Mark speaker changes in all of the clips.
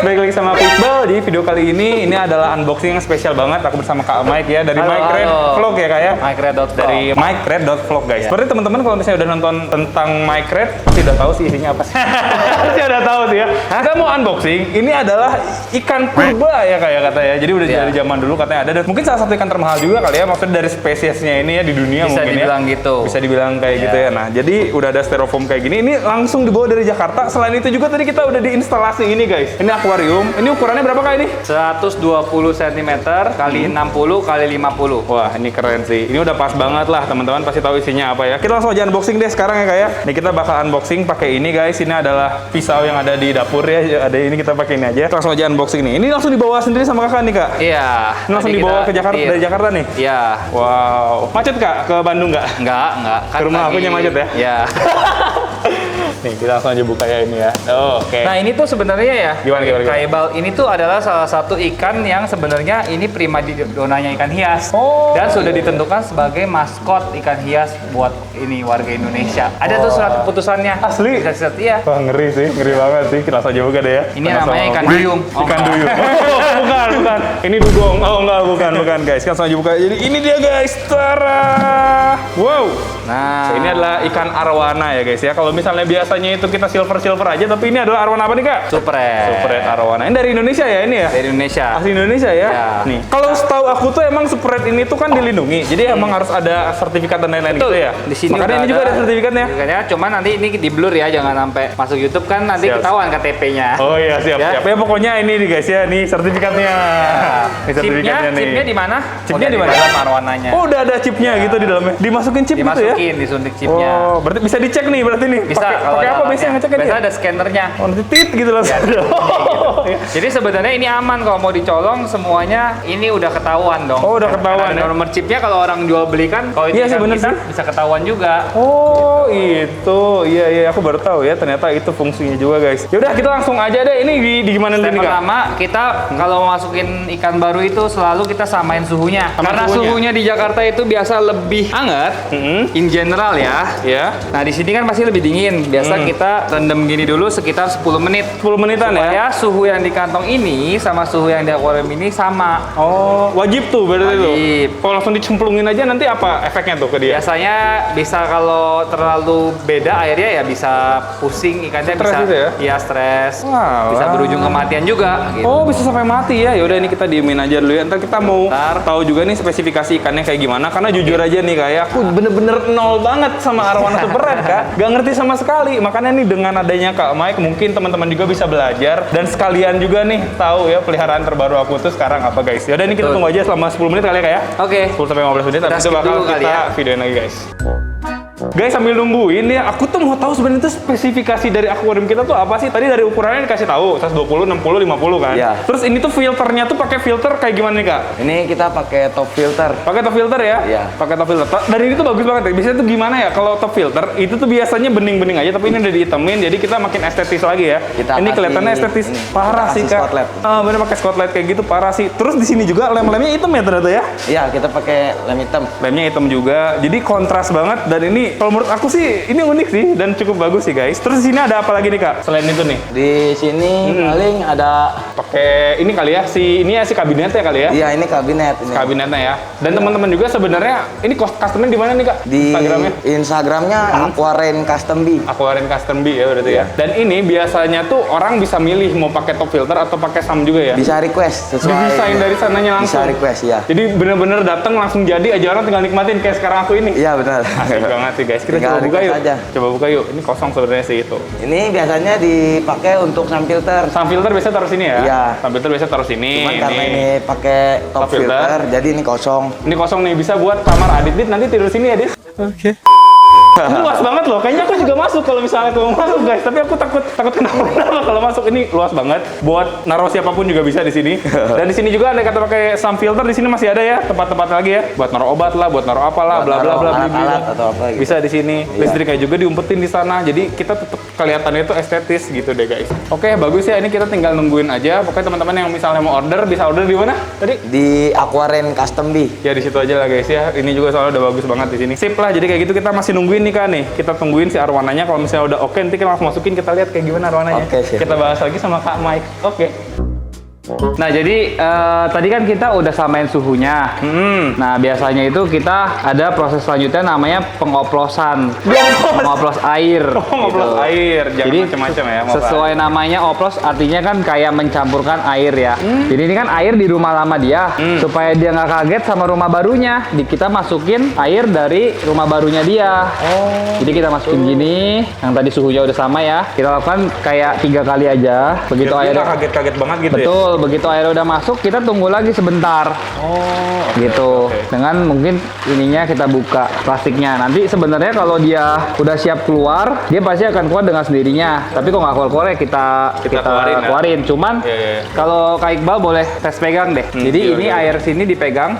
Speaker 1: balik lagi sama aku Iqbal. Di video kali ini adalah unboxing yang spesial banget. Aku bersama Kak Mike ya dari Mike Red Vlog ya Kak ya.
Speaker 2: Mike Red
Speaker 1: Dari Mike Red Vlog guys. Seperti teman-teman kalau misalnya udah nonton tentang Mike Red pasti udah tahu sih isinya apa sih. Pasti udah tahu sih ya. Kita mau unboxing. Ini adalah ikan purba ya Kak ya katanya. Jadi udah dari zaman dulu katanya ada. Dan mungkin salah satu ikan termahal juga kali ya. Maksudnya dari spesiesnya ini ya di dunia
Speaker 2: bisa
Speaker 1: mungkin
Speaker 2: dibilang
Speaker 1: ya.
Speaker 2: gitu.
Speaker 1: Bisa dibilang kayak gitu ya. Nah jadi udah ada styrofoam kayak gini. Ini langsung dibawa dari Jakarta. Selain itu juga tadi kita udah di instalasi ini guys. Ini akuarium. Ini ukurannya berapa Kak ini?
Speaker 2: 120 cm kali 60 kali 50.
Speaker 1: Wah ini keren sih. Ini udah pas banget lah teman-teman pasti tahu isinya apa ya. Kita langsung aja unboxing deh sekarang ya Kak ya. Nih kita bakal unboxing pakai ini guys. Ini adalah pisau yang ada di dapur ya. Ada ini kita pakai ini aja. Kita langsung aja unboxing nih. Ini langsung dibawa sendiri sama Kakak nih Kak?
Speaker 2: Iya.
Speaker 1: Ini langsung dibawa ke Jakarta dari Jakarta nih?
Speaker 2: Iya.
Speaker 1: Wow. Macet Kak ke Bandung nggak?
Speaker 2: Enggak.
Speaker 1: Ke rumah aku yang macet ya?
Speaker 2: Iya.
Speaker 1: Nih kita langsung aja buka ya ini ya. Oh, oke.
Speaker 2: Nah ini tuh sebenarnya ya,
Speaker 1: Gimana?
Speaker 2: Kaibal ini tuh adalah salah satu ikan yang sebenarnya ini prima donanya ikan hias.
Speaker 1: Oh.
Speaker 2: Dan sudah ditentukan sebagai maskot ikan hias buat ini warga Indonesia. Ada tuh surat keputusannya.
Speaker 1: Asli?
Speaker 2: Bisa iya.
Speaker 1: Wah ngeri sih, ngeri banget sih. Kita langsung aja buka deh ya.
Speaker 2: Ini namanya ikan duyung.
Speaker 1: Ikan duyung. Oh, bukan. Ini dugong. Oh enggak, bukan guys. Kita langsung aja buka. Jadi ini dia guys. Tara. Wow.
Speaker 2: Nah,
Speaker 1: Ini adalah ikan arwana ya guys ya. Kalau misalnya biasanya itu kita silver aja, tapi ini adalah arwana apa nih Kak?
Speaker 2: Super Red
Speaker 1: arwana. Ini dari Indonesia ya ini ya?
Speaker 2: dari Indonesia.
Speaker 1: Asli Indonesia ya?
Speaker 2: Ya.
Speaker 1: Nih. Kalau setahu aku tuh emang Super Red ini tuh kan dilindungi. Jadi emang harus ada sertifikat dan lain-lain gitu ya.
Speaker 2: Di sini
Speaker 1: makanya ini juga ada sertifikatnya.
Speaker 2: Cuma nanti ini di blur ya, jangan sampai masuk YouTube kan nanti
Speaker 1: Siap.
Speaker 2: ketahuan KTP-nya.
Speaker 1: Oh iya siap. Ya pokoknya ini nih guys ya, nih sertifikatnya. Nih sertifikatnya nih.
Speaker 2: Chipnya di mana?
Speaker 1: Chipnya di mana?
Speaker 2: Dalam arwananya.
Speaker 1: Oh udah ada chipnya gitu di dalamnya. Dimasukin chip gitu ya?
Speaker 2: Dimasukin, disuntik chipnya.
Speaker 1: Oh, berarti bisa dicek nih berarti nih.
Speaker 2: Bisa.
Speaker 1: Pakai apa biasanya ngeceknya dia?
Speaker 2: Biasa ada scannernya.
Speaker 1: Oh, nanti tit gitu langsung.
Speaker 2: Jadi sebenarnya ini aman kalau mau dicolong semuanya ini udah ketahuan dong.
Speaker 1: Oh, udah ketahuan
Speaker 2: Karena ada
Speaker 1: ya?
Speaker 2: nomor chipnya kalau orang jual belikan kalau itu
Speaker 1: Iya sih,
Speaker 2: ikan
Speaker 1: bener
Speaker 2: kita,
Speaker 1: sih.
Speaker 2: bisa ketahuan juga.
Speaker 1: Oh itu, iya aku baru tahu ya ternyata itu fungsinya juga guys. Yaudah kita langsung aja deh. Ini di gimana
Speaker 2: Step
Speaker 1: dulu nih Kak?
Speaker 2: pertama kita kalau masukin ikan baru itu selalu kita samain suhunya.
Speaker 1: Sama
Speaker 2: Karena
Speaker 1: suhunya.
Speaker 2: suhunya di Jakarta itu biasa lebih hangat. In general ya.
Speaker 1: Ya.
Speaker 2: Nah di sini kan pasti lebih dingin. Biasa kita rendam gini dulu sekitar 10 menit.
Speaker 1: 10 menitan ya.
Speaker 2: Supaya suhu yang di kantong ini sama suhu yang di akuarium ini sama.
Speaker 1: Oh wajib tuh berarti tuh.
Speaker 2: Wajib.
Speaker 1: Kalau langsung dicemplungin aja nanti apa efeknya tuh ke dia?
Speaker 2: Biasanya bisa kalau terlalu beda airnya ya bisa pusing ikannya,
Speaker 1: Stres
Speaker 2: bisa
Speaker 1: gitu ya?
Speaker 2: iya stres.
Speaker 1: Wah,
Speaker 2: Bisa berujung kematian juga gitu.
Speaker 1: Oh bisa sampai mati ya. Yaudah ini kita diemin aja dulu ya. Ntar kita mau tahu juga nih spesifikasi ikannya kayak gimana. Karena jujur aja nih kayak aku bener-bener nol banget sama arwana Super Red Kak. Gak ngerti sama sekali. Makanya nih dengan adanya Kak Mike mungkin teman-teman juga bisa belajar dan sekalian juga nih tahu ya peliharaan terbaru aku tuh sekarang apa guys. Yaudah ini kita tunggu aja selama 10 menit kali ya Kak ya.
Speaker 2: Oke.
Speaker 1: 10 sampai 15 menit. Habis itu
Speaker 2: skip
Speaker 1: bakal
Speaker 2: dulu kali
Speaker 1: kita
Speaker 2: ya.
Speaker 1: videoin lagi guys. Guys sambil nungguin ya, aku tuh mau tahu sebenarnya itu spesifikasi dari akuarium kita tuh apa sih? Tadi dari ukurannya dikasih tahu 120, 60, 50 kan?
Speaker 3: Iya.
Speaker 1: Terus ini tuh filternya tuh pakai filter kayak gimana nih Kak?
Speaker 3: Ini kita pakai top filter.
Speaker 1: Pakai top filter ya?
Speaker 3: Iya.
Speaker 1: Pakai top filter. Dan ini tuh bagus banget ya. Biasanya tuh gimana ya kalau top filter itu tuh biasanya bening-bening aja, tapi ini udah dihitamin jadi kita makin estetis lagi ya.
Speaker 3: Kita
Speaker 1: ini
Speaker 3: kasih
Speaker 1: kelihatannya estetis
Speaker 3: ini,
Speaker 1: parah
Speaker 3: kita
Speaker 1: sih
Speaker 3: kasih
Speaker 1: Kak.
Speaker 3: spotlight.
Speaker 1: Ah, bener pakai spotlight kayak gitu parah sih. Terus di sini juga lem-lemnya hitam ya ternyata ya?
Speaker 3: Iya, kita pakai lem hitam.
Speaker 1: Lemnya hitam juga, jadi kontras banget dan ini kalau menurut aku sih ini unik sih dan cukup bagus sih guys. Terus di sini ada apa lagi nih Kak? Selain itu nih,
Speaker 3: Di sini paling ada,
Speaker 1: pakai ini kali ya ini ya si kabinetnya kali ya?
Speaker 3: iya ini kabinet. Ini.
Speaker 1: Kabinetnya ya. Dan teman-teman juga sebenarnya ini customnya di mana nih Kak?
Speaker 3: Di
Speaker 1: Instagramnya?
Speaker 3: Instagramnya Aquarium Custom Bee.
Speaker 1: Aquarium Custom Bee ya berarti ya. Dan ini biasanya tuh orang bisa milih mau pakai top filter atau pakai SAM juga ya?
Speaker 3: Bisa request sesuai.
Speaker 1: Didesain dari sananya langsung.
Speaker 3: Bisa request ya.
Speaker 1: Jadi bener-bener datang langsung jadi aja orang tinggal nikmatin kayak sekarang aku ini.
Speaker 3: Iya benar.
Speaker 1: Asik banget sih guys. Kita
Speaker 3: Tinggal
Speaker 1: coba buka
Speaker 3: request
Speaker 1: yuk.
Speaker 3: aja.
Speaker 1: Coba buka yuk. Ini kosong sebenarnya sih itu.
Speaker 3: Ini biasanya dipakai untuk sun filter.
Speaker 1: Sam filter biasa taruh sini ya?
Speaker 3: Iya.
Speaker 1: Sam filter biasa taruh sini.
Speaker 3: Cuman karena ini pakai top
Speaker 1: Top filter.
Speaker 3: filter, jadi ini kosong.
Speaker 1: Ini kosong nih, bisa buat kamar Adit. Dit, nanti tidur sini ya, Dit. Oke. Luas banget loh, kayaknya aku juga masuk kalau misalnya aku mau masuk guys, tapi aku takut kenapa kalau masuk. Ini luas banget, buat naruh siapapun juga bisa di sini. Dan di sini juga ada kata pakai sun filter, di sini masih ada ya tempat-tempat lagi ya, buat naruh obat lah, buat naruh apalah, bla bla bla,
Speaker 3: alat atau apa gitu.
Speaker 1: bisa di sini.
Speaker 3: Iya.
Speaker 1: Listriknya juga diumpetin di sana, jadi kita tetap kelihatannya itu estetis gitu deh guys. Oke, bagus ya, ini kita tinggal nungguin aja. Pokoknya teman-teman yang misalnya mau order bisa order di mana tadi?
Speaker 3: Di Aquarium Custom Bee.
Speaker 1: Ya di situ aja lah guys ya. Ini juga soalnya udah bagus banget di sini. Sip lah. Jadi kayak gitu kita masih nungguin nih ini kan nih, kita tungguin si arwananya. Kalau misalnya udah oke, nanti kita langsung masukin, kita lihat kayak gimana arwananya.
Speaker 3: Oke, siap.
Speaker 1: Kita bahas lagi sama Kak Mike. Oke.
Speaker 2: Nah, jadi tadi kan kita udah samain suhunya. Nah, biasanya itu kita ada proses selanjutnya namanya pengoplosan. Mengoplos air.
Speaker 1: Ngoplos air, jangan
Speaker 2: Jadi
Speaker 1: macam-macam ya. mau
Speaker 2: sesuai namanya oplos artinya kan kayak mencampurkan air ya. Jadi ini kan air di rumah lama dia supaya dia nggak kaget sama rumah barunya. Kita masukin air dari rumah barunya dia. Jadi kita masukin gini, yang tadi suhunya udah sama ya. Kita lakukan kayak 3 kali aja. Begitu
Speaker 1: Biar dia
Speaker 2: airnya
Speaker 1: nggak kaget-kaget banget gitu ya.
Speaker 2: betul, begitu airnya udah masuk kita tunggu lagi sebentar. Gitu. Dengan mungkin ininya kita buka plastiknya. Nanti sebenarnya kalau dia udah siap keluar, dia pasti akan keluar dengan sendirinya. Tapi kalau nggak keluar ya kita keluarin. Cuman kalau Kak Iqbal boleh tes pegang deh. Jadi ini air sini dipegang.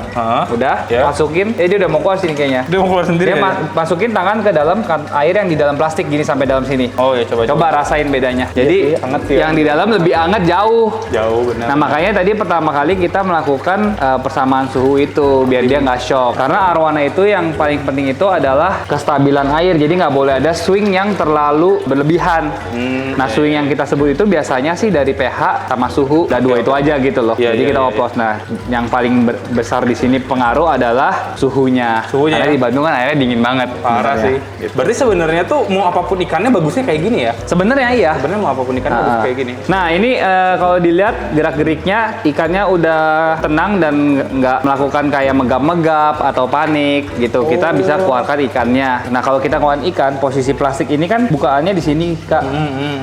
Speaker 2: Udah, masukin. Dia udah mau keluar sini kayaknya.
Speaker 1: Dia mau keluar sendiri.
Speaker 2: Dia masukin tangan ke dalam air yang di dalam plastik gini sampai dalam sini.
Speaker 1: Oh ya, coba
Speaker 2: Rasain bedanya. Jadi
Speaker 1: anget sih ya.
Speaker 2: yang di dalam lebih anget jauh.
Speaker 1: Jauh benar.
Speaker 2: Nah, makanya tadi pertama kali kita melakukan persamaan suhu itu biar dia nggak shock. Karena arwana itu yang paling penting itu adalah kestabilan air. Jadi nggak boleh ada swing yang terlalu berlebihan. Nah, swing yang kita sebut itu biasanya sih dari pH sama suhu. Dan dua itu aja gitu loh. Jadi kita oplos. Nah, yang paling besar di sini pengaruh adalah suhunya. Karena di Bandung kan airnya dingin banget.
Speaker 1: Parah sih. Gitu. Berarti sebenarnya tuh mau apapun ikannya bagusnya kayak gini ya?
Speaker 2: Sebenarnya iya.
Speaker 1: Sebenarnya mau apapun ikannya bagus kayak gini.
Speaker 2: Nah, ini kalau dilihat gerak-geriknya ikannya udah tenang dan nggak melakukan kayak megap-megap atau panik gitu. Kita bisa keluarkan ikannya. Nah, kalau kita keluarkan ikan, posisi plastik ini kan bukaannya di sini, Kak.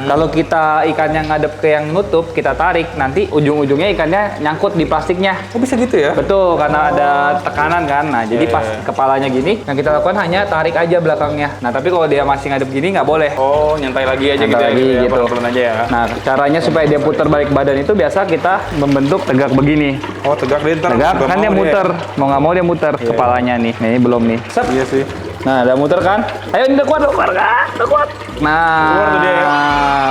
Speaker 2: Kalau kita ikannya ngadep ke yang nutup, kita tarik, nanti ujung-ujungnya ikannya nyangkut di plastiknya.
Speaker 1: Oh, bisa gitu ya?
Speaker 2: Betul, karena ada tekanan kan. Nah, jadi pas kepalanya gini, yang kita lakukan hanya tarik aja belakangnya. Nah, tapi kalau dia masih ngadep gini nggak boleh.
Speaker 1: Oh, nyantai lagi aja
Speaker 2: Nyantai
Speaker 1: gitu
Speaker 2: lagi,
Speaker 1: ya?
Speaker 2: gitu.
Speaker 1: Pelan-pelan aja ya?
Speaker 2: Nah, caranya supaya dia putar balik badan itu biasa kita membentuk tegak begini.
Speaker 1: Oh, tegak dia ntar.
Speaker 2: Tegak kan dia muter, mau nggak mau dia muter kepalanya nih. Nah, ini belum nih. Set.
Speaker 1: Iya sih.
Speaker 2: Nah, udah muter kan? Ayo, udah kuat, Kak. Udah kuat. Nah,
Speaker 1: Keluar tuh dia ya?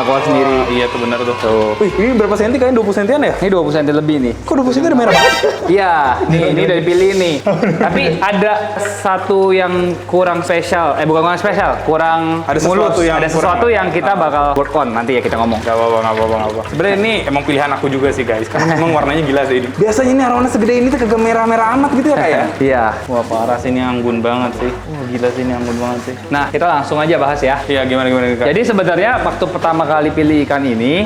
Speaker 2: keluar sendiri.
Speaker 1: Iya tuh benar tuh.
Speaker 2: Tuh.
Speaker 1: Wih, ini berapa senti kayaknya 20 sentian ya?
Speaker 2: Ini 20 cm lebih nih.
Speaker 1: Kok 20 senti udah merah banget?
Speaker 2: Iya, ini udah dipilih nih. Tapi ada satu yang kurang spesial. Bukan kurang spesial, kurang
Speaker 1: Ada sesuatu
Speaker 2: mulus.
Speaker 1: yang
Speaker 2: Ada sesuatu yang kita bakal work on nanti ya kita ngomong.
Speaker 1: Gak apa-apa. Sebenarnya ini emang pilihan aku juga sih guys. Karena emang warnanya gila sih ini. Biasanya ini arwana segede ini tuh kagak merah-merah amat gitu ya kayak.
Speaker 2: Iya.
Speaker 1: Wah parah sih ini anggun banget sih. Wah gila sih ini anggun banget sih.
Speaker 2: Nah, kita langsung aja bahas ya.
Speaker 1: Iya gimana Kak?
Speaker 2: Jadi sebenarnya waktu pertama kali pilih ikan ini,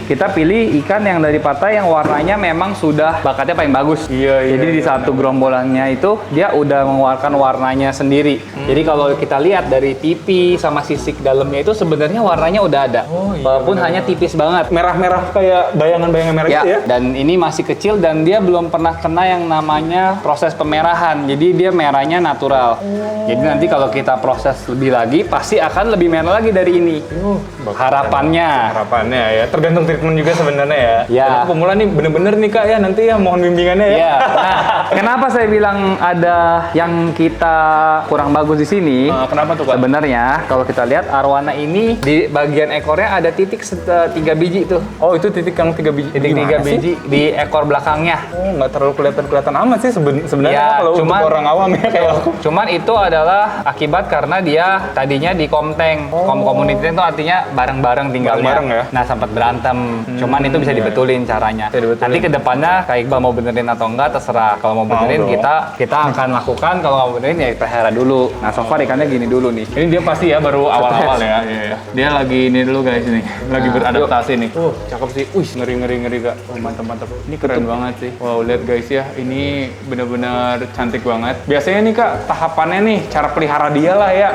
Speaker 2: kita pilih ikan yang dari partai yang warnanya memang sudah bakatnya paling bagus.
Speaker 1: Iya.
Speaker 2: Jadi di satu gerombolannya itu dia udah mengeluarkan warnanya sendiri. Jadi kalau kita lihat dari pipi sama sisik dalamnya itu sebenarnya warnanya udah ada. Walaupun hanya tipis banget.
Speaker 1: Merah-merah kayak bayangan-bayangan merah gitu ya?
Speaker 2: Dan ini masih kecil dan dia belum pernah kena yang namanya proses pemerahan. Jadi dia merahnya natural. Jadi nanti kalau kita proses lebih lagi pasti akan lebih merah lagi dari ini. Harapannya.
Speaker 1: Harapannya ya, tergantung treatment juga sebenarnya ya.
Speaker 2: Ya.
Speaker 1: Dan aku pemula nih bener-bener nih Kak ya, nanti ya mohon bimbingannya ya.
Speaker 2: Iya. Nah, kenapa saya bilang ada yang kita kurang bagus di sini?
Speaker 1: Kenapa tuh Kak?
Speaker 2: Sebenarnya kalau kita lihat arwana ini di bagian ekornya ada titik 3 biji tuh.
Speaker 1: Oh itu titik yang 3 biji.
Speaker 2: Titik 3 biji di ekor belakangnya.
Speaker 1: Oh nggak terlalu kelihatan amat sih sebenarnya
Speaker 2: Ya,
Speaker 1: kalau untuk orang awam ya kayak aku.
Speaker 2: Cuman itu adalah akibat karena dia tadinya di komteng. Community itu artinya bareng-bareng tinggalnya.
Speaker 1: Bareng-bareng ya?
Speaker 2: Nah, sempat berantem. Cuman itu bisa dibetulin caranya.
Speaker 1: Bisa dibetulin.
Speaker 2: Nanti ke depannya Kak Iqbal mau benerin atau enggak terserah. Kalau mau benerin kita akan lakukan, kalau mau benerin ya pelihara dulu. Nah, so far ikannya gini dulu nih.
Speaker 1: Ini dia pasti ya baru awal-awal ya. Iya. Dia lagi ini dulu guys nih. Lagi beradaptasi nih. Cakep sih. Wih, ngeri Kak. Oh, mantap. Ini keren banget sih. Wow, lihat guys ya. Ini bener-bener cantik banget. Biasanya nih Kak, tahapannya nih cara pelihara dia lah ya.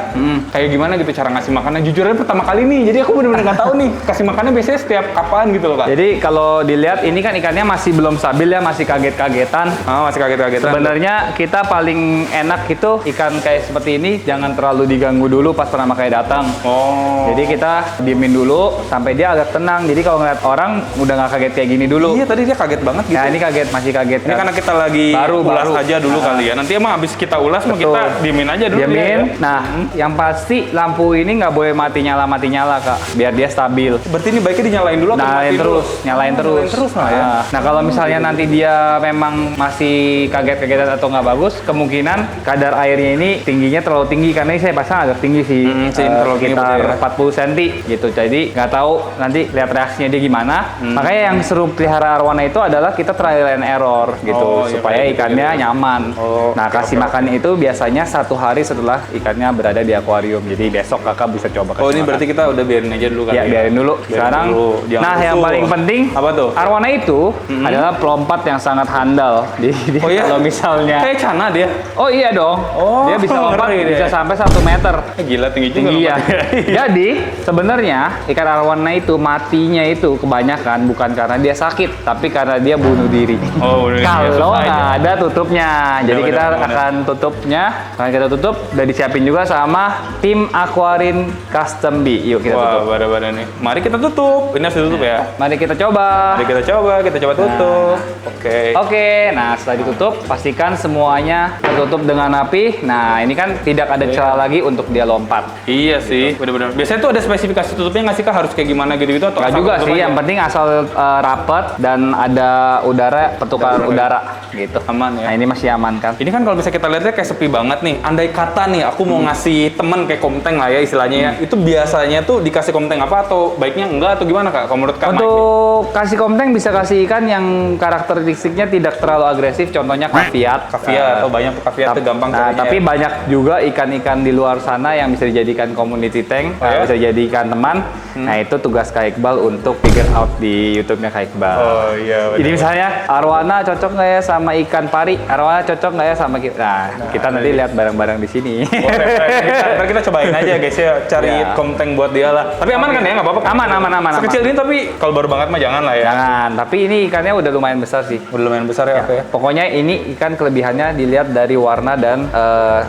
Speaker 1: Kayak gimana gitu cara ngasih makannya. Jujur aja pertama kali nih. Jadi aku bener-bener nggak tahu nih kasih makannya biasanya setiap kapan gitu loh Kak.
Speaker 2: Jadi kalau dilihat ini kan ikannya masih belum stabil ya, masih kaget-kagetan.
Speaker 1: Masih kaget-kagetan.
Speaker 2: Sebenarnya kita paling enak itu ikan kayak seperti ini jangan terlalu diganggu dulu pas pertama kali datang.
Speaker 1: Oh.
Speaker 2: Jadi kita diemin dulu sampai dia agak tenang. Jadi kalau ngeliat orang udah nggak kaget kayak gini dulu.
Speaker 1: Iya tadi dia kaget banget gitu.
Speaker 2: Nah ini kaget, masih kaget.
Speaker 1: Ini karena kita lagi ulas aja dulu kali ya. Nanti emang abis kita ulas mau kita diemin aja dulu ya.
Speaker 2: Diamin. Nah, yang pasti lampu ini nggak boleh mati nyala Kak, biar dia stabil.
Speaker 1: Berarti ini baiknya dinyalain dulu atau
Speaker 2: Nyalain
Speaker 1: dimatiin
Speaker 2: terus,
Speaker 1: dulu?
Speaker 2: nyalain terus.
Speaker 1: Nyalain terus lah ya.
Speaker 2: Nah, kalau misalnya nanti dia memang masih kaget-kagetan atau nggak bagus, kemungkinan kadar airnya ini tingginya terlalu tinggi karena ini saya pasang agak tinggi sih,
Speaker 1: terlalu tinggi
Speaker 2: sekitar
Speaker 1: berarti ya.
Speaker 2: 40 cm gitu. Jadi nggak tahu nanti lihat reaksinya dia gimana. Makanya yang seru pelihara arwana itu adalah kita trial and error gitu
Speaker 1: Oh, iya,
Speaker 2: supaya
Speaker 1: kayak gitu,
Speaker 2: ikannya
Speaker 1: gitu.
Speaker 2: nyaman.
Speaker 1: Oh,
Speaker 2: Nah, kasih makan itu biasanya 1 hari setelah ikannya berada di akuarium. Jadi besok kakak bisa coba kasih
Speaker 1: Oh, ini
Speaker 2: makan.
Speaker 1: berarti kita udah biarin aja dulu kan?
Speaker 2: Ya, biarin dulu. Sekarang,
Speaker 1: dulu. Jangan
Speaker 2: nah yang
Speaker 1: rusuh.
Speaker 2: paling penting
Speaker 1: Apa tuh?
Speaker 2: arwana itu adalah pelompat yang sangat handal. Jadi
Speaker 1: Oh iya?
Speaker 2: kalau misalnya,
Speaker 1: Kayak Cana dia.
Speaker 2: oh iya dong,
Speaker 1: Oh,
Speaker 2: dia bisa lompat
Speaker 1: ngeri
Speaker 2: bisa
Speaker 1: deh.
Speaker 2: sampai 1 meter.
Speaker 1: Gila tinggi juga.
Speaker 2: Tinggi ya.
Speaker 1: lompatnya.
Speaker 2: Jadi sebenarnya ikan arwana itu matinya itu kebanyakan bukan karena dia sakit, tapi karena dia bunuh diri.
Speaker 1: Oh, bunuh diri.
Speaker 2: Kalau
Speaker 1: Susah
Speaker 2: nggak
Speaker 1: aja.
Speaker 2: ada tutupnya. Jadi
Speaker 1: Bener,
Speaker 2: kita
Speaker 1: bener, bener.
Speaker 2: akan tutupnya. Akan kita tutup. Udah disiapin juga sama tim Aquarin Custom Bee. Yuk kita
Speaker 1: Wah,
Speaker 2: tutup.
Speaker 1: bada-bada nih. Mari kita tutup. Ini harus ditutup ya.
Speaker 2: Mari kita coba.
Speaker 1: Mari kita coba tutup. Oke.
Speaker 2: Oke, nah setelah ditutup, pastikan semuanya tertutup dengan rapi. Nah, ini kan tidak ada celah lagi untuk dia lompat.
Speaker 1: Iya sih, benar-benar. Biasanya tuh ada spesifikasi tutupnya nggak sih Kak? Harus kayak gimana gitu-gitu atau
Speaker 2: Nggak
Speaker 1: asal
Speaker 2: juga
Speaker 1: tutup
Speaker 2: sih,
Speaker 1: aja?
Speaker 2: yang penting asal rapet dan ada pertukaran udara gitu.
Speaker 1: Aman ya.
Speaker 2: Nah, ini masih aman kan?
Speaker 1: Ini kan kalau bisa kita lihatnya kayak sepi banget nih. Andai kata nih aku mau ngasih temen kayak komteng lah ya istilahnya ya. Itu biasanya tuh dikasih komteng apa atau baiknya enggak atau gimana Kak? Kalau menurut Kak Mike nih?
Speaker 2: Untuk kasih komteng bisa kasih ikan yang karakteristiknya tidak terlalu agresif, contohnya kaviat.
Speaker 1: Kaviat atau banyak tuh kaviat tuh gampang
Speaker 2: Nah,
Speaker 1: caranya
Speaker 2: tapi
Speaker 1: ya.
Speaker 2: banyak juga ikan-ikan di luar sana yang bisa dijadikan community tank,
Speaker 1: Oh, ya?
Speaker 2: bisa dijadikan teman. Nah, itu tugas Kak Iqbal untuk figure out di YouTube-nya Kak Iqbal.
Speaker 1: Oh iya.
Speaker 2: Jadi misalnya arwana cocok nggak ya sama ikan pari? Arwana cocok nggak ya sama kita? Nah, kita nanti lihat bareng-bareng di sini.
Speaker 1: Boleh, ntar kita cobain aja guys ya, cari
Speaker 2: Ya.
Speaker 1: komteng buat dia lah. Tapi aman kan ya, nggak apa-apa kan?
Speaker 2: Aman.
Speaker 1: Sekecil ini tapi kalau baru banget mah jangan lah ya.
Speaker 2: Jangan, tapi ini ikannya udah lumayan besar sih.
Speaker 1: Udah lumayan besar ya, oke ya.
Speaker 2: Pokoknya ini ikan kelebihannya dilihat dari warna dan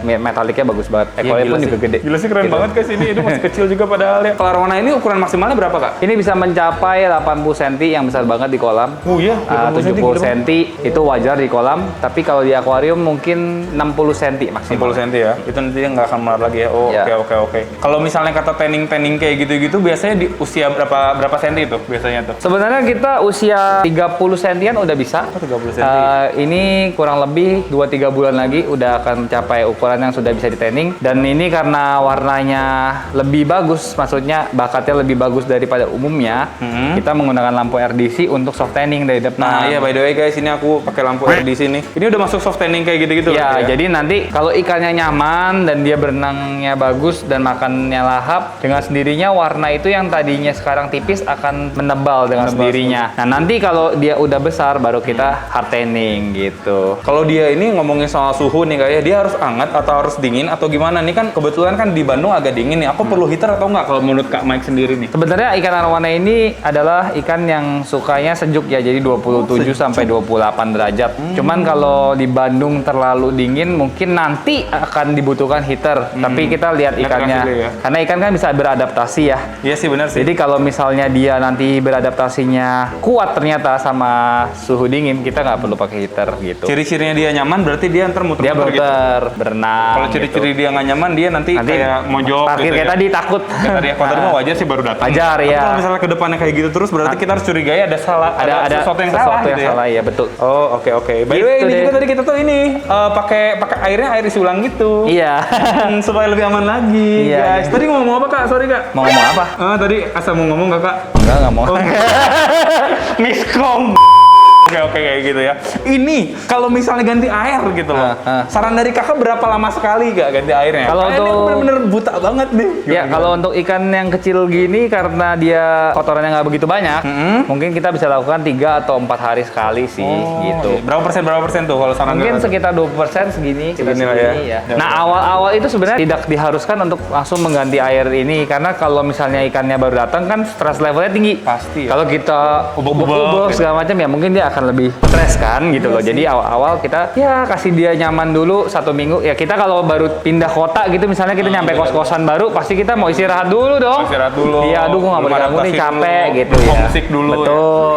Speaker 2: metaliknya bagus banget. Ekornya
Speaker 1: Gila
Speaker 2: pun
Speaker 1: sih.
Speaker 2: juga gede.
Speaker 1: Gila sih keren
Speaker 2: Gitu.
Speaker 1: banget guys ini. Itu masih kecil juga padahal ya. Kalau arwana ini ukuran maksimalnya berapa Kak?
Speaker 2: Ini bisa mencapai 80 cm yang besar banget di kolam.
Speaker 1: Oh iya,
Speaker 2: 70 cm itu wajar di kolam, tapi kalau di akuarium mungkin 60 cm maksimal.
Speaker 1: 60 cm ya. Itu nanti dia nggak akan melar lagi ya. Oh,
Speaker 2: Ya.
Speaker 1: oke. Kalau misalnya kata tanning kayak gitu-gitu biasanya di usia berapa senti itu biasanya tuh?
Speaker 2: Sebenarnya kita usia 30 sentian udah bisa.
Speaker 1: Oh, 30 senti.
Speaker 2: Ini kurang lebih 2-3 bulan lagi udah akan mencapai ukuran yang sudah bisa di-tanning. Dan ini karena warnanya lebih bagus, maksudnya bakatnya lebih bagus daripada umumnya, kita menggunakan lampu RDC untuk soft tanning dari depan.
Speaker 1: Nah, iya by the way guys, ini aku pakai lampu LED di sini. Ini udah masuk soft tanning kayak gitu-gitu
Speaker 2: Ya,
Speaker 1: berarti
Speaker 2: jadi nanti kalau ikannya nyaman dan dia berenangnya bagus dan makannya lahap, dengan sendirinya warna itu yang tadinya sekarang tipis akan menebal dengan sendirinya. Nah, nanti kalau dia udah besar baru kita hard tanning gitu.
Speaker 1: Kalau dia ini ngomongin soal suhu nih kayak dia harus hangat atau harus dingin atau gimana nih kan kebetulan kan di Bandung agak dingin nih. Aku perlu heater atau enggak kalau menurut Kak Mike sendiri nih?
Speaker 2: Sebenarnya ikan arwana ini adalah ikan yang sukanya sejuk ya, jadi 27 sampai 28 derajat. Cuman kalau di Bandung terlalu dingin mungkin nanti akan dibutuhkan heater. Tapi kita lihat ikannya,
Speaker 1: dulu ya.
Speaker 2: karena ikan kan bisa beradaptasi ya.
Speaker 1: Iya sih benar sih.
Speaker 2: Jadi kalau misalnya dia nanti beradaptasinya kuat ternyata sama suhu dingin, kita nggak perlu pakai heater gitu.
Speaker 1: Ciri-cirinya dia nyaman berarti dia ntar muter-muter
Speaker 2: Dia
Speaker 1: gitu.
Speaker 2: berenang.
Speaker 1: Kalau ciri-ciri dia nggak nyaman dia nanti kayak mojok
Speaker 2: parkir
Speaker 1: gitu
Speaker 2: kayak
Speaker 1: ya.
Speaker 2: tadi takut.
Speaker 1: Kayak tadi kalau tadi mah wajar sih baru datang.
Speaker 2: Wajar,
Speaker 1: Tapi
Speaker 2: ya.
Speaker 1: kalau misalnya ke depannya kayak gitu terus berarti kita harus curigai ada sesuatu yang salah gitu ya.
Speaker 2: ya betul.
Speaker 1: Oh, oke. By the way,
Speaker 2: Gitu
Speaker 1: ini
Speaker 2: deh.
Speaker 1: juga tadi kita tuh ini pakai airnya air isi ulang gitu.
Speaker 2: Iya.
Speaker 1: Supaya lebih aman lagi,
Speaker 2: Iya,
Speaker 1: guys.
Speaker 2: iya.
Speaker 1: Tadi mau ngomong apa Kak? Sorry Kak.
Speaker 2: Mau ngomong apa?
Speaker 1: Tadi asal mau ngomong Kakak.
Speaker 2: Nggak mau.
Speaker 1: Miskom. Oke kayak gitu ya. Ini kalau misalnya ganti air gitu loh. Saran dari Kakak berapa lama sekali Kak ganti airnya?
Speaker 2: Kalau
Speaker 1: Kayaknya
Speaker 2: untuk-
Speaker 1: aku bener-bener buta banget nih.
Speaker 2: Ya, kalau untuk ikan yang kecil gini karena dia kotorannya nggak begitu banyak, mungkin kita bisa lakukan 3 atau 4 hari sekali sih, gitu.
Speaker 1: Berapa persen tuh kalau saran
Speaker 2: Mungkin
Speaker 1: Kakak?
Speaker 2: sekitar 20% segini,
Speaker 1: Segini lah ya.
Speaker 2: ya. Nah, awal-awal itu sebenarnya tidak diharuskan untuk langsung mengganti air ini karena kalau misalnya ikannya baru datang kan stress levelnya tinggi.
Speaker 1: Pasti ya.
Speaker 2: Kalau kita
Speaker 1: Ubek-ubek
Speaker 2: ubek-ubek
Speaker 1: gitu.
Speaker 2: segala macam ya mungkin dia akan lebih stres kan gitu loh. Jadi awal-awal kita ya kasih dia nyaman dulu 1 minggu. Ya kita kalau baru pindah kota gitu misalnya kita nyampe kos-kosan baru pasti kita mau istirahat dulu dong.
Speaker 1: Istirahat dulu.
Speaker 2: Iya, aduh gua nggak mau
Speaker 1: Belum
Speaker 2: diganggu nih
Speaker 1: adaptasi
Speaker 2: capek
Speaker 1: dulu.
Speaker 2: gitu ya.
Speaker 1: Homesick dulu ya.
Speaker 2: Betul.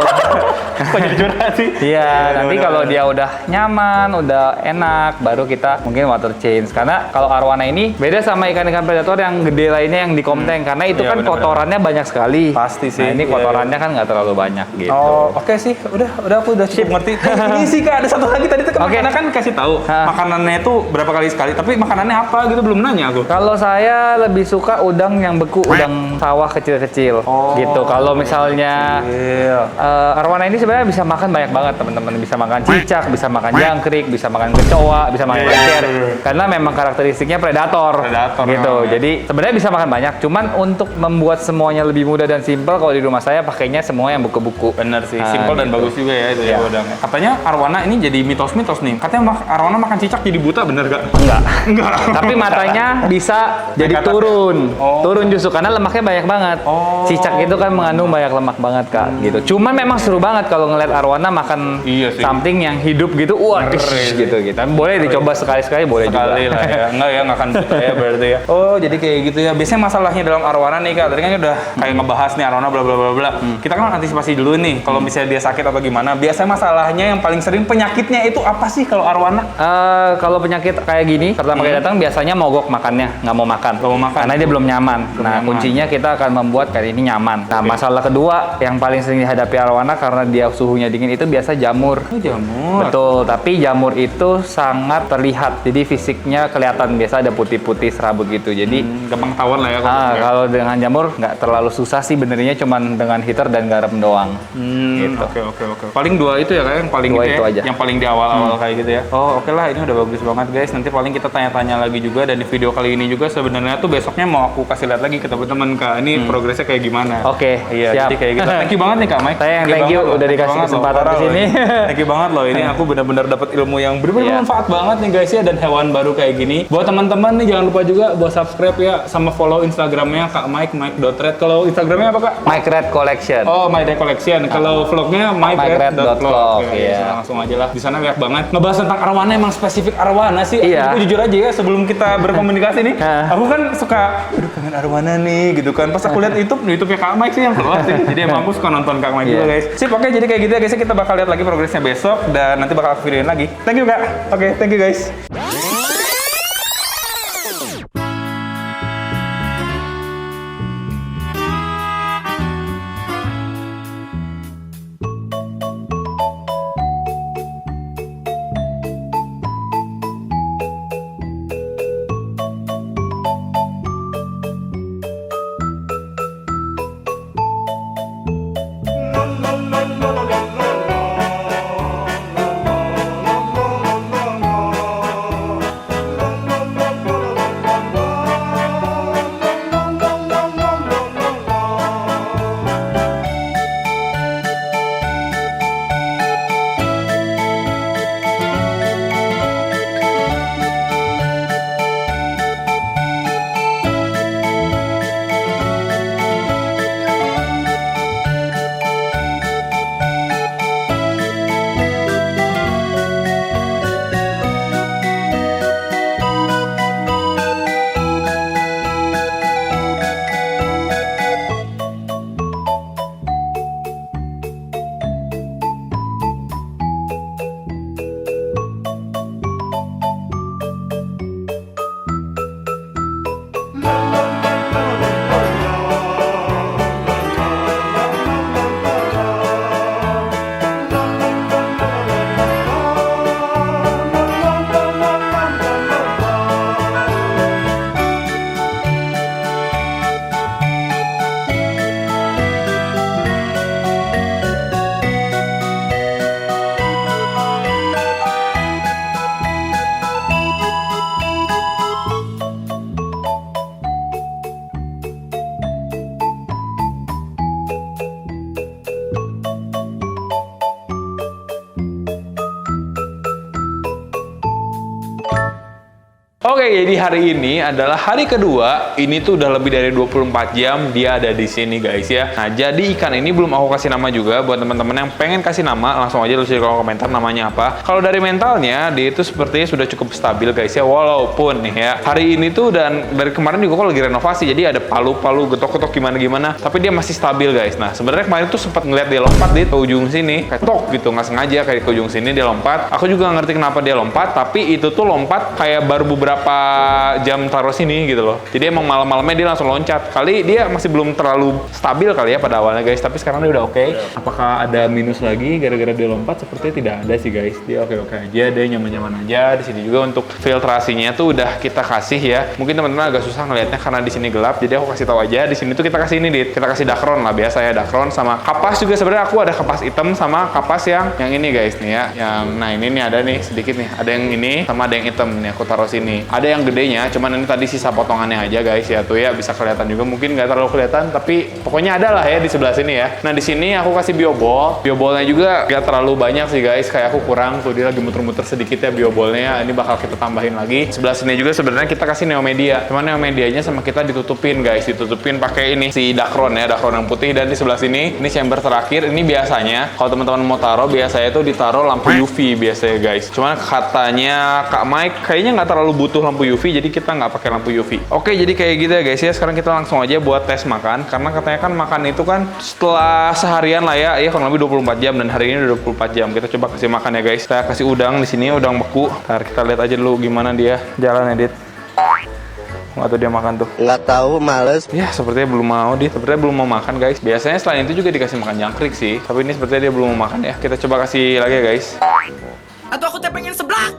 Speaker 1: Kok jadi curhat sih?
Speaker 2: Iya, nanti
Speaker 1: bener,
Speaker 2: kalau
Speaker 1: bener.
Speaker 2: dia udah nyaman, udah enak, baru kita mungkin water change. Karena kalau arwana ini beda sama ikan-ikan predator yang gede lainnya yang di komteng, karena itu
Speaker 1: Iya,
Speaker 2: kan
Speaker 1: bener-bener.
Speaker 2: kotorannya banyak sekali.
Speaker 1: Pasti sih,
Speaker 2: Nah, ini
Speaker 1: iya,
Speaker 2: kotorannya kan nggak terlalu banyak gitu.
Speaker 1: Oh, oke sih. Udah aku udah cukup ngerti. Ini sih Kak, ada satu lagi tadi tuh
Speaker 2: Oke.
Speaker 1: makanan kan kasih tahu.
Speaker 2: Hah.
Speaker 1: Makanannya itu berapa kali sekali, tapi makanannya apa gitu belum nanya aku.
Speaker 2: Kalau saya lebih suka udang yang beku, udang sawah kecil-kecil
Speaker 1: Oh,
Speaker 2: gitu. Kalau misalnya
Speaker 1: Iya.
Speaker 2: arwana ini sebenarnya bisa makan banyak banget teman-teman. Bisa makan cicak, bisa makan jangkrik, bisa makan kecoa, bisa makan lecer. Karena memang karakteristiknya predator,
Speaker 1: Predator,
Speaker 2: gitu.
Speaker 1: memang ya.
Speaker 2: Jadi sebenarnya bisa makan banyak. Cuman untuk membuat semuanya lebih mudah dan simpel, kalau di rumah saya pakainya semua yang buku-buku.
Speaker 1: Bener sih,
Speaker 2: Ah,
Speaker 1: simpel dan
Speaker 2: gitu.
Speaker 1: bagus juga ya itu ya
Speaker 2: Iya.
Speaker 1: udangnya. Katanya arwana ini jadi mitos-mitos nih. Katanya arwana makan cicak jadi buta, bener gak?
Speaker 2: Enggak.
Speaker 1: Enggak.
Speaker 2: Tapi matanya bisa jadi
Speaker 1: Naik atas
Speaker 2: turun.
Speaker 1: ya? Oh.
Speaker 2: Turun justru karena lemaknya banyak banget.
Speaker 1: Oh.
Speaker 2: Cicak itu kan mengandung banyak lemak banget, Kak, gitu. Cuman memang seru banget kalau ngeliat arwana makan
Speaker 1: Iya sih.
Speaker 2: something yang hidup gitu. Wah,
Speaker 1: Ngeri
Speaker 2: ish,
Speaker 1: sih.
Speaker 2: gitu. Boleh dicoba sekali-sekali, boleh
Speaker 1: Sekali
Speaker 2: juga.
Speaker 1: lah ya. Enggak ya, nggak akan buta ya berarti ya. Oh, jadi kayak gitu ya. Biasanya masalahnya dalam arwana nih Kak, tadi kan udah kayak ngebahas nih arwana bla bla bla bla. Kita kan antisipasi dulu nih kalau misalnya dia sakit atau gimana. Biasanya masalahnya yang paling sering penyakitnya itu apa sih kalau arwana?
Speaker 2: Kalau penyakit kayak gini, pertama kali datang biasanya mogok makannya, nggak mau makan.
Speaker 1: Nggak mau makan.
Speaker 2: Karena dia belum nyaman. Nah,
Speaker 1: nyaman.
Speaker 2: kuncinya kita akan membuat kali ini nyaman. Nah, masalah kedua yang paling sering dihadapi arwana karena dia suhunya dingin itu biasa jamur.
Speaker 1: Oh, jamur.
Speaker 2: Betul, tapi jamur itu sangat terlihat. Jadi fisiknya kelihatan biasa ada putih-putih serabut gitu. Jadi
Speaker 1: Gampang ketahuan lah ya kalau gitu.
Speaker 2: kalau dengan jamur nggak terlalu susah sih benernya, cuman dengan heater dan garam doang. Gitu.
Speaker 1: Oke. Paling dua itu ya kayak yang paling
Speaker 2: Dua
Speaker 1: gitu
Speaker 2: itu
Speaker 1: ya,
Speaker 2: aja.
Speaker 1: yang paling di awal-awal kayak gitu ya. Oh, oke lah, ini udah bagus banget guys. Nanti paling kita tanya-tanya lagi juga, dan di video kali ini juga sebenarnya tuh besoknya mau aku kasih lihat lagi ke teman-teman Kak. Ini progresnya kayak gimana.
Speaker 2: Oke,
Speaker 1: Iya,
Speaker 2: siap.
Speaker 1: jadi kayak gitu. Thank you banget nih Kak Mike.
Speaker 2: Saya yang thank you
Speaker 1: banget loh.
Speaker 2: udah
Speaker 1: Thank you
Speaker 2: dikasih
Speaker 1: banget loh.
Speaker 2: kesempatan
Speaker 1: Parah
Speaker 2: di
Speaker 1: loh
Speaker 2: sini.
Speaker 1: ini. Thank you banget loh. Ini aku benar-benar dapat ilmu yang benar-benar
Speaker 2: Iya.
Speaker 1: bermanfaat banget nih guys ya, dan hewan baru kayak gini. Buat teman-teman nih jangan lupa juga buat subscribe ya, sama follow Instagramnya Kak Mike, Mike.red. Kalau Instagramnya apa Kak?
Speaker 2: Mike Red Collection.
Speaker 1: Oh, My Day Collection. Kalau vlognya
Speaker 2: myred.vlog,
Speaker 1: myred.vlog.
Speaker 2: iya.
Speaker 1: Langsung aja lah. Di sana banyak banget. Ngebahas tentang arwana, emang spesifik arwana sih.
Speaker 2: Iya.
Speaker 1: Aku jujur aja ya, sebelum kita berkomunikasi nih,
Speaker 2: Hah.
Speaker 1: aku kan suka, aduh pengen arwana nih gitu kan. Pas aku lihat YouTube-nya Kak Mike sih yang keluar sih. Jadi emang aku suka nonton Kak Mike
Speaker 2: Iya.
Speaker 1: juga guys. Sip, oke, jadi kayak gitu ya guys. Kita bakal lihat lagi progresnya besok, dan nanti bakal aku videoin lagi. Thank you Kak. Oke, thank you guys. Oke, jadi hari ini adalah hari kedua. Ini tuh udah lebih dari 24 jam dia ada di sini guys ya. Nah, jadi ikan ini belum aku kasih nama juga. Buat teman-teman yang pengen kasih nama, langsung aja tulis di kolom komentar namanya apa. Kalau dari mentalnya, dia itu sepertinya sudah cukup stabil guys ya. Walaupun nih ya, hari ini tuh dan dari kemarin juga kok lagi renovasi. Jadi ada palu-palu getok-getok gimana-gimana. Tapi dia masih stabil guys. Nah, sebenarnya kemarin tuh sempat ngeliat dia lompat di ujung sini. Kayak tok gitu, nggak sengaja kayak ke ujung sini dia lompat. Aku juga ngerti kenapa dia lompat. Tapi itu tuh lompat kayak baru beberapa jam taruh sini gitu loh. Jadi emang malam-malamnya dia langsung loncat. Kali dia masih belum terlalu stabil kali ya pada awalnya guys. Tapi sekarang dia udah oke. Apakah ada minus lagi gara-gara dia lompat? Sepertinya tidak ada sih guys. Dia oke-oke aja. Dia nyaman-nyaman aja. Di sini juga untuk filtrasinya tuh udah kita kasih ya. Mungkin teman-teman agak susah ngelihatnya karena di sini gelap. Jadi aku kasih tahu aja. Di sini tuh kita kasih ini, Dit. Kita kasih dakron lah biasa ya, dakron sama kapas juga. Sebenarnya aku ada kapas hitam sama kapas yang ini guys nih ya. Yang nah ini nih ada nih sedikit nih. Ada yang ini sama ada yang hitam nih. Aku taruh sini. Ada yang gedenya, cuman ini tadi sisa potongannya aja guys ya, tuh ya bisa kelihatan juga, mungkin nggak terlalu kelihatan tapi pokoknya ada lah ya di sebelah sini ya. Nah di sini aku kasih biobol, biobolnya juga nggak terlalu banyak sih guys, kayak aku kurang tuh, dia lagi muter-muter sedikit ya biobolnya, ini bakal kita tambahin lagi. Sebelah sini juga sebenarnya kita kasih neomedia, cuman neomedianya sama kita ditutupin guys, ditutupin pakai ini si dakron ya, dakron yang putih. Dan di sebelah sini ini chamber terakhir, ini biasanya kalau teman-teman mau taruh biasanya tuh ditaruh lampu UV biasanya guys, cuman katanya Kak Mike kayaknya nggak terlalu butuh lampu UV, jadi kita nggak pakai lampu UV. Oke, jadi kayak gitu ya guys ya. Sekarang kita langsung aja buat tes makan, karena katanya kan makan itu kan setelah seharian lah ya, kurang lebih 24 jam, dan hari ini udah 24 jam. Kita coba kasih makan ya guys. Kita kasih udang di sini, udang beku. Ntar kita lihat aja dulu gimana dia jalan, Edit. Nggak tahu dia makan tuh.
Speaker 4: Nggak tahu, males.
Speaker 1: Ya, sepertinya belum mau. Dia sepertinya belum mau makan guys. Biasanya selain itu juga dikasih makan jangkrik sih, tapi ini sepertinya dia belum mau makan ya. Kita coba kasih lagi ya guys.
Speaker 4: Atau aku teh pengen seblak.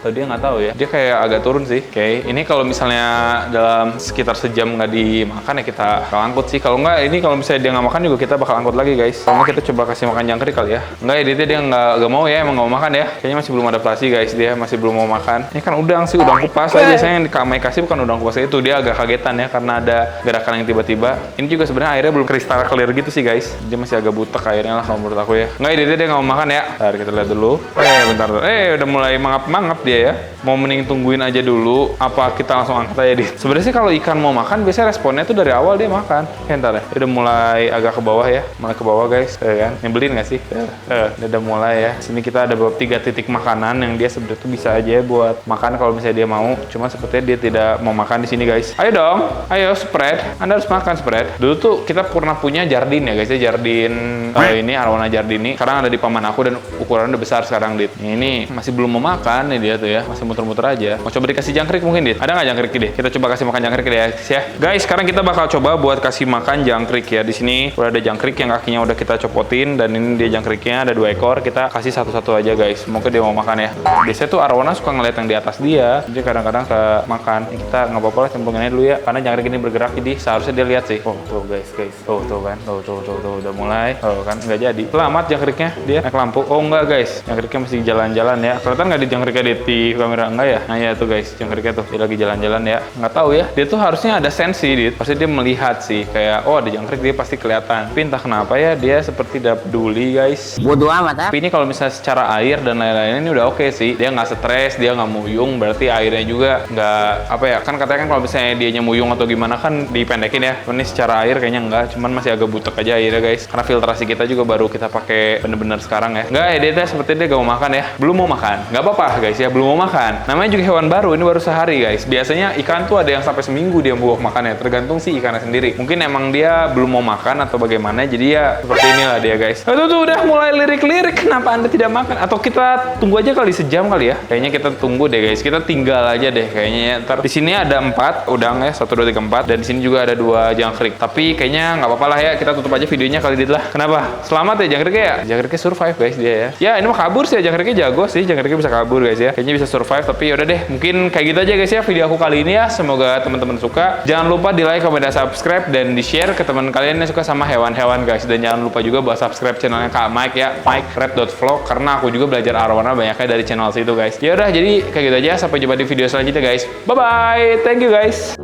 Speaker 1: Atau dia nggak tahu ya, dia kayak agak turun sih. Oke, ini kalau misalnya dalam sekitar sejam nggak dimakan ya kita bakal angkut sih. Kalau nggak, ini kalau misalnya dia nggak makan juga kita bakal angkut lagi guys. Kalau kita coba kasih makan jangkrik kali ya. Nggak ya, dia nggak mau ya, emang nggak mau makan ya. Kayaknya masih belum adaptasi guys, dia masih belum mau makan. Ini kan udang sih, udang kupas aja. Biasanya yang Kak Mai kasih bukan udang kupas itu, dia agak kagetan ya karena ada gerakan yang tiba-tiba. Ini juga sebenarnya airnya belum kristal clear gitu sih guys. Dia masih agak butek airnya lah kalau menurut aku ya. Nggak ya, dia nggak mau makan ya. Ntar kita lihat dulu. Bentar. Udah mulai mangap-mangap dia ya. Mau mending tungguin aja dulu apa kita langsung angkat aja di. Sebenarnya sih kalau ikan mau makan biasanya responnya tuh dari awal dia makan. Ntar ya. Dia udah mulai agak ke bawah ya. Mulai ke bawah guys. Kan? Nyebelin nggak sih? Dia udah mulai ya. Sini kita ada beberapa 3 titik makanan yang dia sebenarnya tuh bisa aja buat makan kalau misalnya dia mau. Cuma sepertinya dia tidak mau makan di sini guys. Ayo dong. Ayo spread. Anda harus makan spread. Dulu tuh kita pernah punya jardin ya guys ya. Jardin ini Arowana Jardini. Sekarang ada di paman aku dan ukurannya udah besar sekarang Dit. Ini masih belum mau makan nih dia tuh ya. Masih muter-muter aja. Mau coba dikasih jangkrik mungkin, Dit? Ada nggak jangkrik, Dit? Kita coba kasih makan jangkrik deh ya. Guys, sekarang kita bakal coba buat kasih makan jangkrik ya. Di sini udah ada jangkrik yang kakinya udah kita copotin, dan ini dia jangkriknya ada 2 ekor. Kita kasih satu-satu aja guys. Semoga dia mau makan ya. Biasanya tuh Arowana suka ngeliat yang di atas dia. Jadi kadang-kadang ke makan. Kita nggak apa-apa lah, cemplungin aja dulu ya. Karena jangkrik ini bergerak, jadi seharusnya dia lihat sih. Oh, tuh guys. Tuh kan. Tuh udah mulai. Oh kan, nggak jadi. Selamat jangkriknya. Dia naik lampu. Oh enggak guys. Jangkriknya masih jalan-jalan ya. Kelihatan nggak di jangkriknya di kamera? Enggak ya? Nah ya tuh guys, jangkriknya tuh dia lagi jalan-jalan ya. Nggak tahu ya, dia tuh harusnya ada sensi, Dit. Pasti dia melihat sih, kayak oh ada jangkrik, dia pasti kelihatan. Tapi entah kenapa ya, dia seperti tidak peduli guys.
Speaker 4: Bodoh amat,
Speaker 1: Tapi ini kalau misalnya secara air dan lain-lain ini udah oke sih. Dia nggak stres, dia nggak muyung, berarti airnya juga nggak apa ya, kan katanya kan kalau misalnya dianya muyung atau gimana kan dipendekin ya. Ini secara air kayaknya enggak, cuman masih agak butek aja airnya guys. Karena filtrasi kita juga baru kita pakai bener-bener sekarang ya. Nggak ya, dia seperti dia gak mau makan ya. Belum mau makan, nggak apa-apa guys ya, belum mau makan. Namanya juga hewan baru, ini baru sehari guys. Biasanya ikan tuh ada yang sampai seminggu dia mau makannya, tergantung sih ikannya sendiri. Mungkin emang dia belum mau makan atau bagaimana, jadi ya seperti inilah dia guys. Tuh udah mulai lirik-lirik, kenapa Anda tidak makan? Atau kita tunggu aja kali sejam kali ya? Kayaknya kita tunggu deh guys, kita tinggal aja deh kayaknya ya. Ntar di sini ada 4 udang ya, 1, 2, 3, 4, dan di sini juga ada 2 jangkrik. Tapi kayaknya nggak apa-apa lah ya, kita tutup aja videonya kali Dit lah. Kenapa? Selamat ya jangkriknya ya. Jangkriknya survive guys dia ya. Ya ini mah kabur sih, jangkriknya jago sih, jangkriknya bisa kabur guys ya. Kayaknya bisa survive, tapi yaudah deh, mungkin kayak gitu aja guys ya video aku kali ini ya. Semoga teman-teman suka. Jangan lupa di like, komen, dan subscribe, dan di share ke teman kalian yang suka sama hewan-hewan guys. Dan jangan lupa juga buat subscribe channelnya Kak Mike ya, MikeRep.vlog, karena aku juga belajar arowana banyaknya dari channel situ guys. Ya udah, jadi kayak gitu aja. Sampai jumpa di video selanjutnya guys. Bye bye, thank you guys.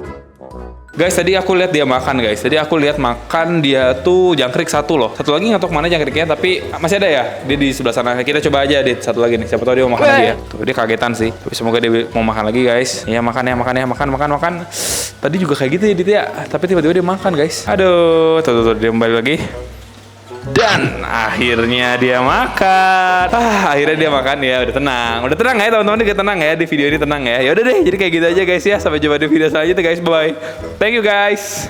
Speaker 1: Guys, tadi aku lihat dia makan guys. Tadi aku lihat makan dia tuh jangkrik satu loh. Satu lagi nggak tahu kemana jangkriknya, tapi masih ada ya. Dia di sebelah sana. Kita coba aja deh satu lagi nih. Siapa tahu dia mau makan lagi ya. Tuh dia kagetan sih. Tapi semoga dia mau makan lagi guys. Ya makan ya, makan. Tadi juga kayak gitu ya Dit ya. Tapi tiba-tiba dia makan guys. Aduh, tuh dia kembali lagi. Dan akhirnya dia makan. Akhirnya dia makan ya. Udah tenang ya teman-teman. Dia tenang ya di video ini, tenang ya. Ya udah deh. Jadi kayak gitu aja guys ya. Sampai jumpa di video selanjutnya guys. Bye. Thank you guys.